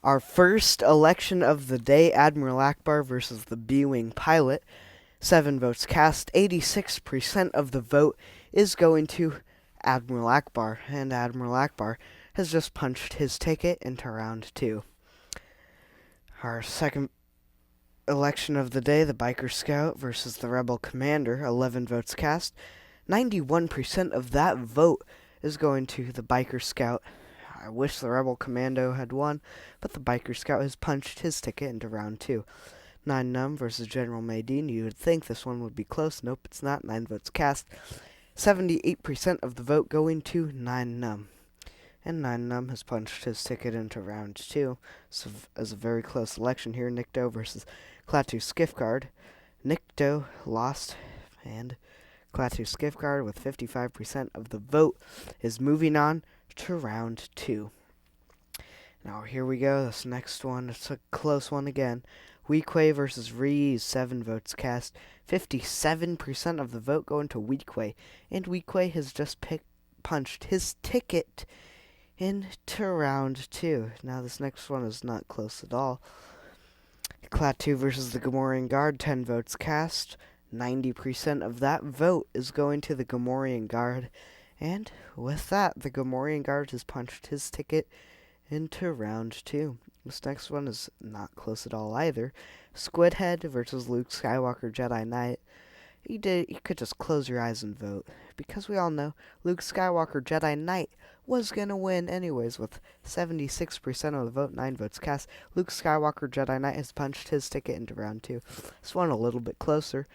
Our first election of the day, Admiral Akbar versus the B-Wing pilot. 7 votes cast, 86% of the vote is going to Admiral Akbar, and Admiral Akbar has just punched his ticket into round 2. Our second election of the day, the Biker Scout versus the Rebel Commander. 11 votes cast, 91% of that vote is going to the Biker Scout. I wish the Rebel Commando had won, but the Biker Scout has punched his ticket into round 2. 9 Num versus General Maydeen. You would think this one would be close. Nope, it's not. 9 votes cast. 78% of the vote going to 9 Num. And 9 Num has punched his ticket into round 2. So, as a very close election here, Nikto versus Klaatu Skiffguard. Nikto lost, and Klaatu Skiffguard, with 55% of the vote, is moving on to round 2. Now here we go. This next one, it's a close one again. Weequay versus Rees. 7 votes cast, 57% of the vote going to Weequay, and Weequay has just punched his ticket into round 2. Now this next one is not close at all. Klaatu versus the Gamorrean Guard. 10 votes cast, 90% of that vote is going to the Gamorrean Guard. And with that, the Gamorrean Guard has punched his ticket into round 2. This next one is not close at all either. Squidhead versus Luke Skywalker Jedi Knight. You could just close your eyes and vote, because we all know Luke Skywalker Jedi Knight was gonna win anyways with 76% of the vote, 9 votes cast. Luke Skywalker Jedi Knight has punched his ticket into round 2. This one a little bit closer.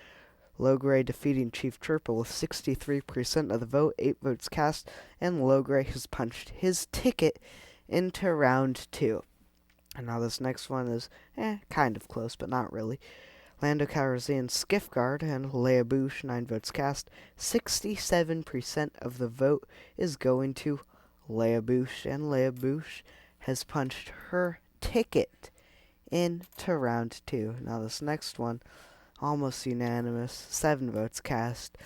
Logray defeating Chief Trooper with 63% of the vote, 8 votes cast, and Logray has punched his ticket into round 2. And now this next one is kind of close, but not really. Lando Calrissian Skiffguard and Leia Bouche. 9 votes cast, 67% of the vote is going to Leia Bouche, and Leia Bouche has punched her ticket into round 2. Now this next one, almost unanimous, 7 votes cast,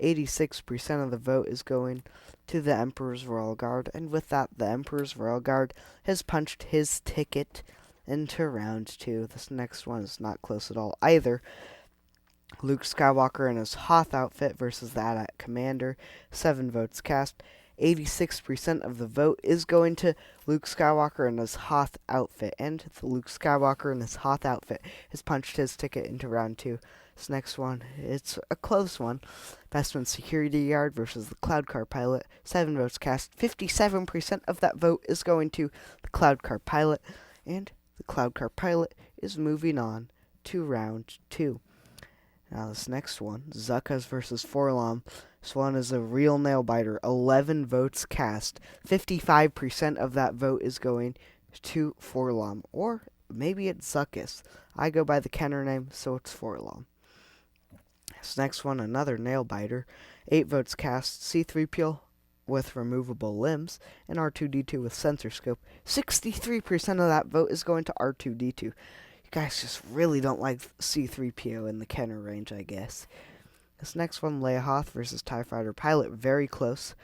86% of the vote is going to the Emperor's Royal Guard, and with that, the Emperor's Royal Guard has punched his ticket into round 2. This next one is not close at all either. Luke Skywalker in his Hoth outfit versus the AT-AT Commander. 7 votes cast, 86% of the vote is going to Luke Skywalker in his Hoth outfit, and the Luke Skywalker in his Hoth outfit has punched his ticket into round 2. This next one, it's a close one. Bestman Security Guard versus the Cloud Car Pilot. 7 votes cast, 57% of that vote is going to the Cloud Car Pilot, and the Cloud Car Pilot is moving on to round 2. Now this next one, Zuckuss versus Forlom. This one is a real nail biter. 11 votes cast. 55% of that vote is going to Forlom, or maybe it's Zuckuss. I go by the Kenner name, so it's Forlom. This next one, another nail biter. 8 votes cast. C-3PO with removable limbs, and R2-D2 with sensor scope. 63% of that vote is going to R2-D2. You guys just really don't like C-3PO in the Kenner range, I guess. This next one, Leia Hoth versus TIE Fighter Pilot, very close.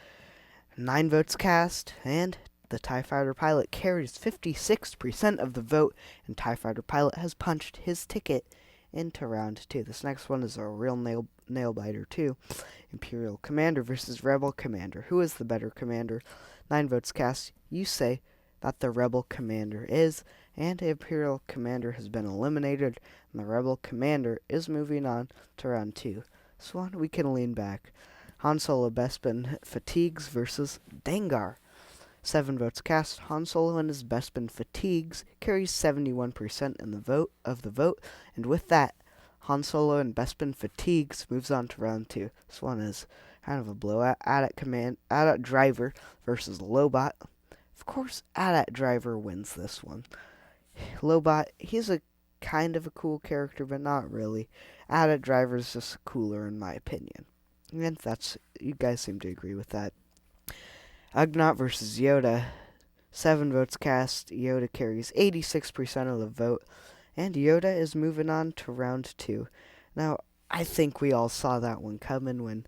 9 votes cast, and the TIE Fighter Pilot carries 56% of the vote, and TIE Fighter Pilot has punched his ticket into round 2. This next one is a real nail biter too. Imperial Commander versus Rebel Commander. Who is the better commander? 9 votes cast. You say that the Rebel Commander is, and the Imperial Commander has been eliminated, and the Rebel Commander is moving on to round 2. This one we can lean back. Han Solo Bespin Fatigues versus Dengar. 7 votes cast. Han Solo and his Bespin Fatigues carries 71% in the vote, and with that, Han Solo and Bespin Fatigues moves on to round 2. This one is kind of a blowout. AT-AT Driver versus Lobot. Of course, AT-AT Driver wins this one. Lobot, he's a kind of a cool character, but not really. AT-AT Driver is just cooler in my opinion. And you guys seem to agree with that. Ugnaught versus Yoda. 7 votes cast. Yoda carries 86% of the vote, and Yoda is moving on to round 2. Now, I think we all saw that one coming when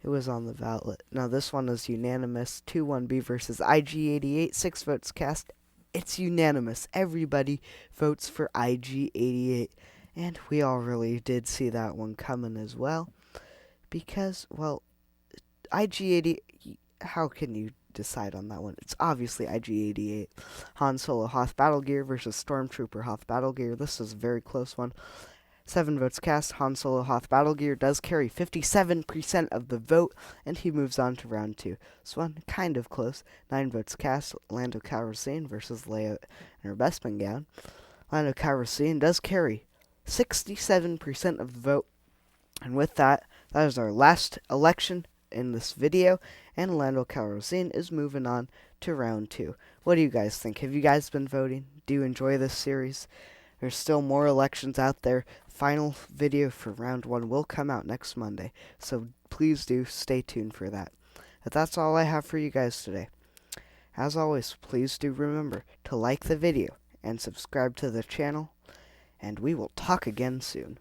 it was on the ballot. Now, this one is unanimous. 2-1B versus IG-88. 6 votes cast. it's unanimous. Everybody votes for IG88. And we all really did see that one coming as well. Because, well, IG80, how can you decide on that one? It's obviously IG88. Han Solo Hoth Battle Gear versus Stormtrooper Hoth Battle Gear. This is a very close one. 7 votes cast. Han Solo Hoth Battle Gear does carry 57% of the vote, and he moves on to round 2. This one, kind of close. 9 votes cast. Lando Calrissian versus Leia in her Bespin gown. Lando Calrissian does carry 67% of the vote. And with that, that is our last election in this video, and Lando Calrissian is moving on to round 2. What do you guys think? Have you guys been voting? Do you enjoy this series? There's still more elections out there. Final video for round 1 will come out next Monday, so please do stay tuned for that. But that's all I have for you guys today. As always, please do remember to like the video and subscribe to the channel, and we will talk again soon.